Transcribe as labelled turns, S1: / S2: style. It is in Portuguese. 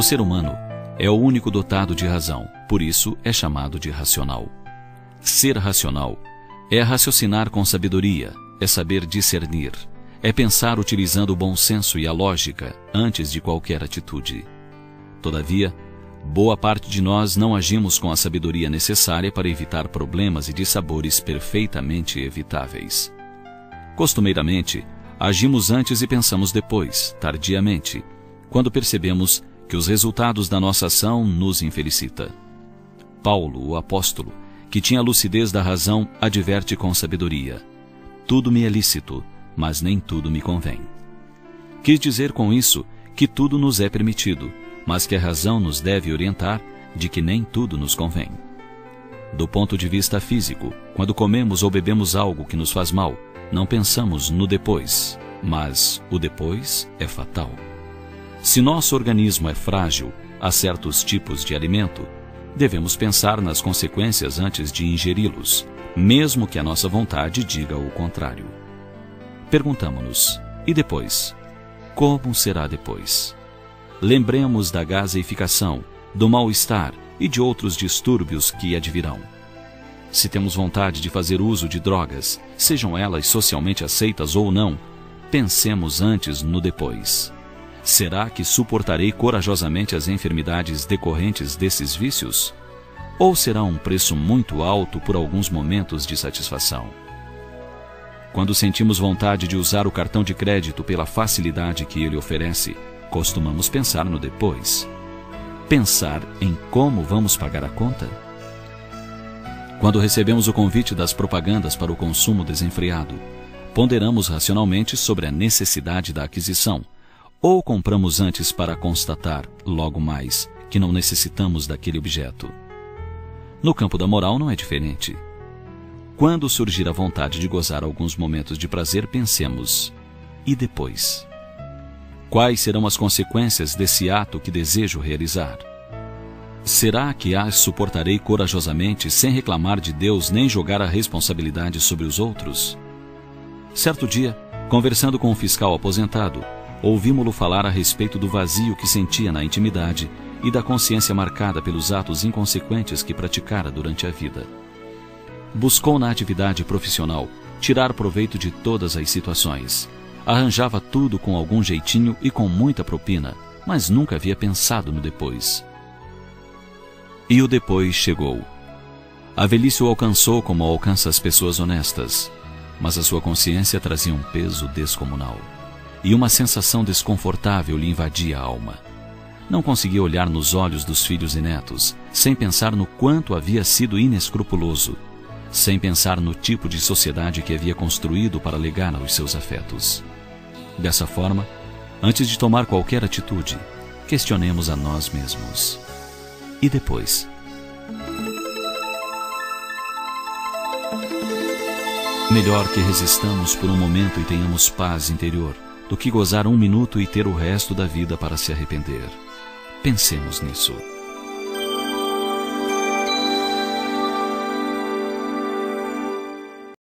S1: O ser humano é o único dotado de razão, por isso é chamado de racional. Ser racional é raciocinar com sabedoria, é saber discernir, é pensar utilizando o bom senso e a lógica antes de qualquer atitude. Todavia, boa parte de nós não agimos com a sabedoria necessária para evitar problemas e dissabores perfeitamente evitáveis. Costumeiramente, agimos antes e pensamos depois, tardiamente, quando percebemos que os resultados da nossa ação nos infelicita. Paulo, o apóstolo, que tinha a lucidez da razão, adverte com sabedoria: tudo me é lícito, mas nem tudo me convém. Quis dizer com isso que tudo nos é permitido, mas que a razão nos deve orientar de que nem tudo nos convém. Do ponto de vista físico, quando comemos ou bebemos algo que nos faz mal, não pensamos no depois, mas o depois é fatal. Se nosso organismo é frágil a certos tipos de alimento, devemos pensar nas consequências antes de ingeri-los, mesmo que a nossa vontade diga o contrário. Perguntamo-nos: e depois? Como será depois? Lembremos da gaseificação, do mal-estar e de outros distúrbios que advirão. Se temos vontade de fazer uso de drogas, sejam elas socialmente aceitas ou não, pensemos antes no depois. Será que suportarei corajosamente as enfermidades decorrentes desses vícios? Ou será um preço muito alto por alguns momentos de satisfação? Quando sentimos vontade de usar o cartão de crédito pela facilidade que ele oferece, costumamos pensar no depois. Pensar em como vamos pagar a conta? Quando recebemos o convite das propagandas para o consumo desenfreado, ponderamos racionalmente sobre a necessidade da aquisição, ou compramos antes para constatar, logo mais, que não necessitamos daquele objeto. No campo da moral não é diferente. Quando surgir a vontade de gozar alguns momentos de prazer, pensemos: e depois? Quais serão as consequências desse ato que desejo realizar? Será que as suportarei corajosamente sem reclamar de Deus nem jogar a responsabilidade sobre os outros? Certo dia, conversando com um fiscal aposentado, ouvimo-lo falar a respeito do vazio que sentia na intimidade e da consciência marcada pelos atos inconsequentes que praticara durante a vida. Buscou na atividade profissional tirar proveito de todas as situações. Arranjava tudo com algum jeitinho e com muita propina, mas nunca havia pensado no depois. E o depois chegou. A velhice o alcançou como alcança as pessoas honestas, mas a sua consciência trazia um peso descomunal, e uma sensação desconfortável lhe invadia a alma. Não conseguia olhar nos olhos dos filhos e netos, sem pensar no quanto havia sido inescrupuloso, sem pensar no tipo de sociedade que havia construído para legar aos seus afetos. Dessa forma, antes de tomar qualquer atitude, questionemos a nós mesmos: e depois? Melhor que resistamos por um momento e tenhamos paz interior, do que gozar um minuto e ter o resto da vida para se arrepender. Pensemos nisso.